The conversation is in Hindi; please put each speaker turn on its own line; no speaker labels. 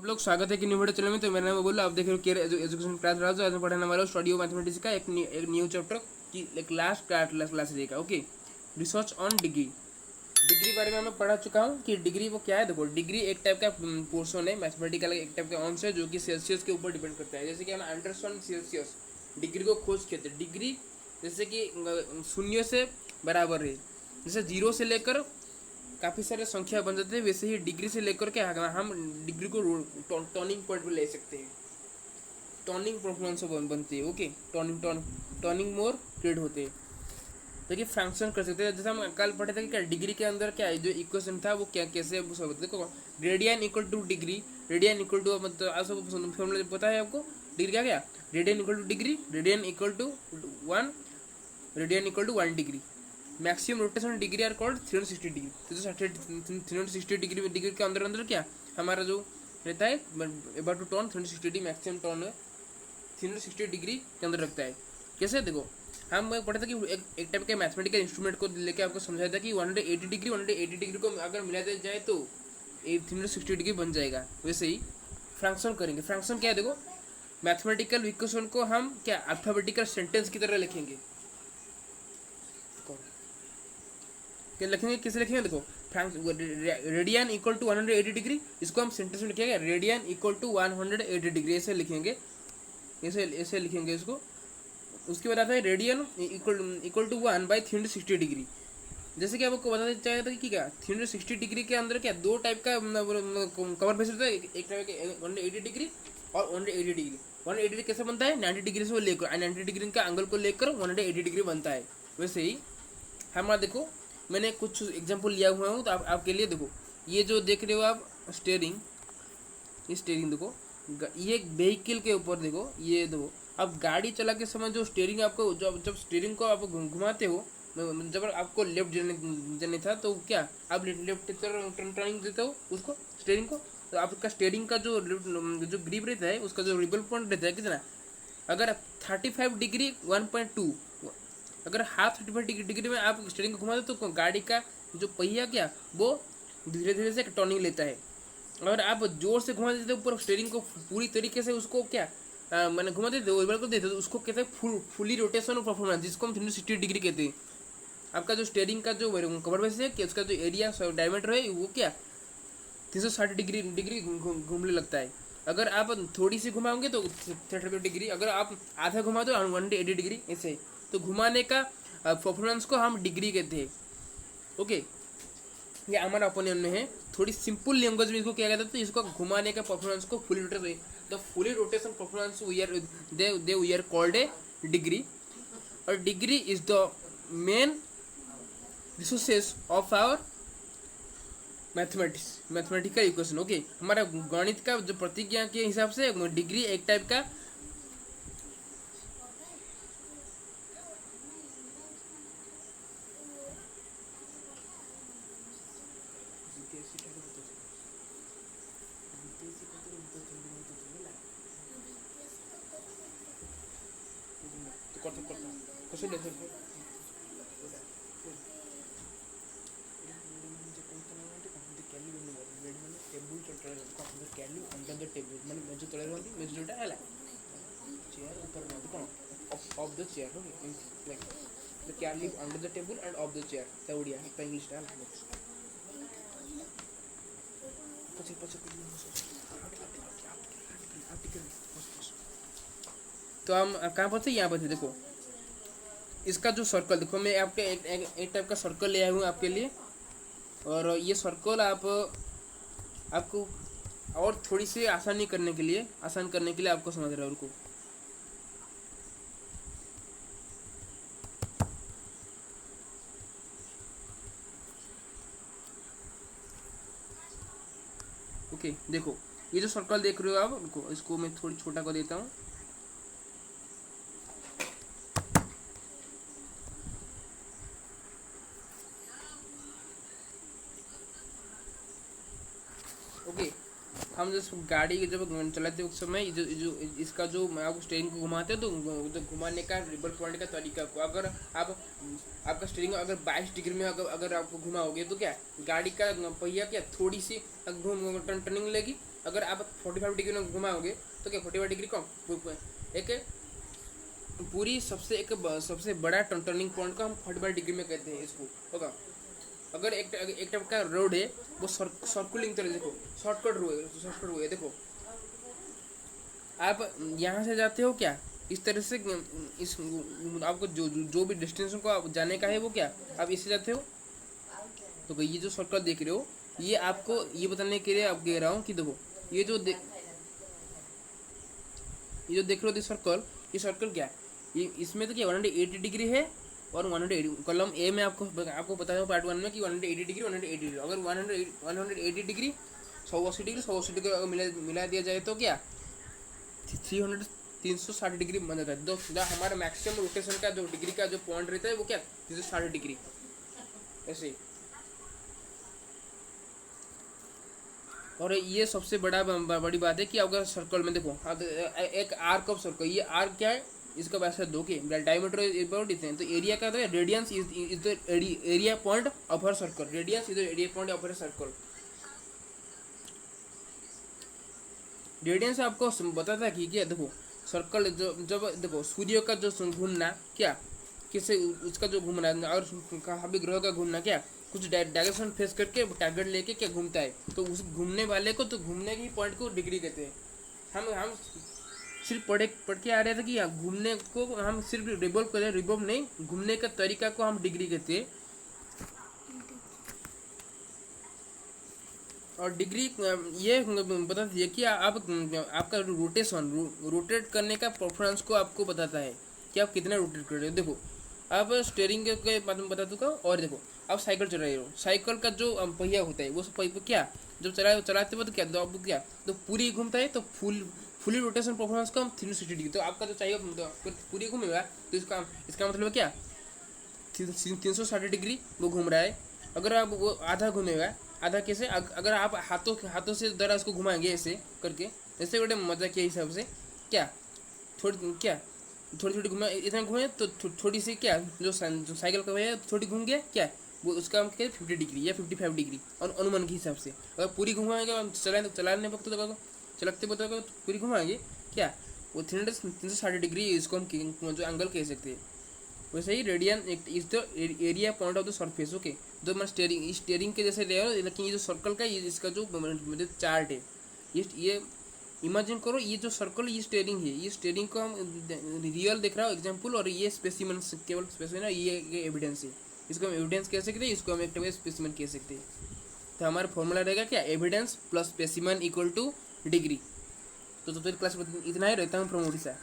लोग स्वागत है कि न्यू वीडियो चैनल में। तो मेरा नाम बोलो, आप देख रहे हो केयर एजुकेशन क्लास राजू। आज मैं पढ़ाने वाला हूँ स्टडी ऑफ मैथमेटिक्स का एक न्यू चैप्टर की एक लास्ट क्लास रहेगा। Okay, research on degree. Degree बारे में मैं पढ़ा चुका हूँ कि डिग्री वो क्या है। देखो, डिग्री एक टाइप का पोर्शन है मैथमेटिकल, एक टाइप का अंश है जो कि सेल्सियस के ऊपर डिपेंड करता है। जैसे कि हम अंडरस्टैंड सेल्सियस डिग्री को खोज के थे। डिग्री जैसे कि शून्य से बराबर है, जैसे जीरो से लेकर काफ़ी सारे संख्या बन जाते हैं, वैसे ही डिग्री से लेकर के हम डिग्री को टर्निंग पॉइंट पर ले सकते हैं। टर्निंग परफॉर्मेंस बनती है। ओके, टर्निंग मोर ट्रेड होते हैं, तो कि फंक्शन कर सकते हैं। जैसे हम कल पढ़े थे कि क्या डिग्री के अंदर क्या है, जो इक्वेशन था वो क्या कैसे सब देखो। Radian equal to degree, radian equal to मतलब आप सब फॉर्मूला पता है आपको। डिग्री क्या क्या, radian equal to degree, radian equal to 1, radian equal to 1 degree. Maximum rotation degree are called 360 degree. तो जो 360 डिग्री के अंदर अंदर क्या हमारा जो रहता है about to turn 360 degree, maximum turn 360 degree के अंदर रखता है। कैसे देखो, हम पढ़े थे कि एक टाइप के मैथमेटिकल इंस्ट्रूमेंट को लेकर आपको समझाया था कि 180 डिग्री को अगर मिला दिया जाए तो 360 डिग्री बन जाएगा। वैसे ही फ्रैक्शन करेंगे। फ्रैक्शन क्या है, देखो मैथमेटिकल इक्वेशन को हम क्या अल्फाबेटिकल सेंटेंस की तरह लिखेंगे। क्या लिखेंगे, किसे लिखेंगे, देखो रेडियन इक्वल टू 180 डिग्री, इसको हम सेंटेंस में लिखेंगे रेडियन इक्वल टू 180 डिग्री, ऐसे लिखेंगे, ऐसे लिखेंगे इसको। उसके बाद आता है रेडियन इक्वल टू 1/360 डिग्री। जैसे कि आपको बताना चाहिए था कि क्या 360 डिग्री के अंदर क्या दो टाइप का कवर फेस होता है। एक टाइप के 180 डिग्री और 180 डिग्री। 180 डिग्री कैसे बनता है, 90 डिग्री से लेकर 90 डिग्री का एंगल को लेकर 180 डिग्री बनता है। वैसे ही हमारा देखो, मैंने कुछ एग्जांपल लिया हुआ हूँ, तो आपके लिए देखो, ये जो देख रहे हो आप स्टीयरिंग, ये स्टीयरिंग देखो, ये एक व्हीकल के ऊपर देखो, ये देखो आप गाड़ी चला के समय जो स्टीयरिंग आपको जब स्टीयरिंग को आप घुमाते हो, जब आपको लेफ्ट जाने था तो क्या आप लेफ्ट टर्निंग देते हो उसको स्टीयरिंग को, तो आपका स्टीयरिंग का जो ग्रिप रहता है, उसका जो रिबल पॉइंट रहता है कितना, अगर 35 डिग्री 1.2, अगर हाफ 35 डिग्री में आप स्टीयरिंग को घुमा दो तो गाड़ी का जो पहिया क्या वो धीरे धीरे से टर्निंग लेता है। अगर आप जोर से घुमा देते ऊपर स्टीयरिंग को पूरी तरीके से उसको क्या मैंने घुमा देते ओवल कर देते, तो उसको कहते हैं फुली रोटेशन परफॉर्मेंस, जिसको हम 360 डिग्री कहते हैं। आपका जो स्टीयरिंग का जो कवर बेस है कि उसका जो एरिया डायमीटर है वो क्या 360 डिग्री घूमने लगता है। अगर आप थोड़ी सी घुमाओगे तो 35 डिग्री, अगर आप आधा घुमा दो 180 डिग्री, ऐसे। तो घुमाने का परफॉर्मेंस को हम डिग्री कहते हैं। ओके, ये हमारा ओपिनियन में है, थोड़ी सिंपल लैंग्वेज में इसको क्या कहते हैं, तो इसको घुमाने का परफॉर्मेंस को fully rotation, the fully rotation performance we are called a degree. और degree is the main resources of our mathematical equation. Okay, हमारा गणित का जो प्रतिज्ञा के हिसाब से डिग्री एक टाइप का जो तले रहती मेज जोटा है चेयर ऊपर रहती कौन ऑफ द चेयर हो like the can live under the table end of the chair ता ओडिया ता इंग्लिश ता तो हम कहाँ पर थे, यहाँ पर थे। देखो इसका जो सर्कल देखो, मैं आपके एक टाइप का सर्कल ले आया हूँ आपके लिए, और ये सर्कल आपको और थोड़ी सी आसान करने के लिए आपको समझ रहा है उनको। ओके देखो, ये जो सर्कल देख रहे हो आप उनको, इसको मैं थोड़ी छोटा कर देता हूँ। ओके, हम जब गाड़ी जब चलाते उस समय जो इसका जो आप स्टीयरिंग को घुमाते हो, तो घुमाने का रिबल पॉइंट का तरीका को, अगर आप आपका स्टीयरिंग अगर 22 डिग्री में अगर आपको घुमाओगे तो क्या गाड़ी का पहिया क्या थोड़ी सी टर्निंग लेगी, अगर आप 45 डिग्री में घुमाओगे तो क्या 45 डिग्री कम एक पूरी सबसे बड़ा टर्निंग पॉइंट को हम 45 डिग्री में कहते हैं इसको होगा। अगर एक टाइप का रोड है वो सर्कुलिंग तरह, देखो शॉर्टकट है देखो, आप यहाँ से जाते हो क्या इस तरह से, इस आपको जो भी डेस्टिनेशन को आप जाने का है वो क्या आप इससे जाते हो। तो ये जो सर्कल देख रहे हो ये आपको ये बताने के लिए आप कह रहा हूँ कि देखो ये जो देख रहे हो सर्कल, ये सर्कल क्या ये इसमें तो क्या 180 डिग्री है और 180 कॉलम ए में आपको पता है पार्ट 1 में कि 180 डिग्री 180 डिग्री, अगर 180 डिग्री 180 डिग्री अगर मिला दिया जाए तो क्या 360 डिग्री बन जाता है। तो हमारा मैक्सिमम रोटेशन का जो डिग्री का जो पॉइंट रहता है वो क्या 360 डिग्री ऐसे। और ये सबसे बड़ी बात है कि अगर सर्कल में देखो एक आर्क ऑफ सर्कल, ये आर्क क्या है इसका वैसे दो के डायमीटर तो एरिया का तो radians is the area point of हर circle, radians is the area point of हर सर्कल। रेडियंस आपको बताता है कि क्या देखो सर्कल जब देखो सूर्य का जो घूमना क्या किससे उसका जो घूमना और कहाँ भी ग्रह का घूमना क्या कुछ डायरेक्शन फेस करके टारगेट लेके क्या घूमता है, तो उस घूमने वाले को तो घूमने की पॉइंट को डिग्री कहते हैं। हम सिर्फ पढ़ के आ रहे थे कि घूमने को हम सिर्फ रिवॉल्व करें, रिवॉल्व नहीं, घूमने का तरीका को हम डिग्री कहते हैं। और डिग्री ये बता दीजिए कि आप आपका रोटेट करने का परफॉर्मेंस को आपको बताता है कि आप कितना रोटेट कर रहे हो। देखो आप स्टेयरिंग के बारे में बता चुका हूँ, और देखो आप साइकिल चला रहे हो, साइकिल का जो पहिया होता है वो पहिया क्या जब चलाते वक्त क्या तो पूरी घूमता है, तो फुली रोटेशन परफॉर्मेंस को हम 360 डिग्री, तो आपका जो चाहिए पूरी घूमेगा तो इसका मतलब क्या 360 डिग्री वो घूम रहा है। अगर आप वो आधा घूमेगा, आधा कैसे अगर आप हाथों से जरा इसको घुमाएंगे ऐसे करके, ऐसे बड़े मजा के हिसाब से क्या थोड़ी घुमा इतना घूमे तो थोड़ी सी क्या जो साइकिल का है थोड़ी घूम गया क्या वो उसका हम कहते हैं 50 डिग्री या 55 डिग्री और अनुमान के हिसाब से। अगर पूरी घुमाएंगे चलाने वक्त चलाते वक्त पूरी घुमाएंगे क्या वो 360 डिग्री इसको हम जो एंगल कह सकते हैं। वैसे ही radian is the area point of the surface. Okay, जो मैं स्टेयरिंग के जैसे ले रहा हूँ, लेकिन ये जो सर्कल का इसका जो चार्ट है ये इमेजिन करो, ये जो सर्कल ये स्टेयरिंग है, ये स्टेयरिंग को हम रियल देख रहा हूँ एग्जाम्पल, और ये स्पेसिमन केवल स्पेसिमन है, ये एविडेंस है, इसको हम एविडेंस कह सकते हैं, इसको हम एक स्पेसिमन कह सकते हैं। तो हमारा फॉर्मूला रहेगा क्या evidence plus specimen equal to degree. तो क्लास में इतना ही रहता हूँ फ्रॉम उड़ीसा।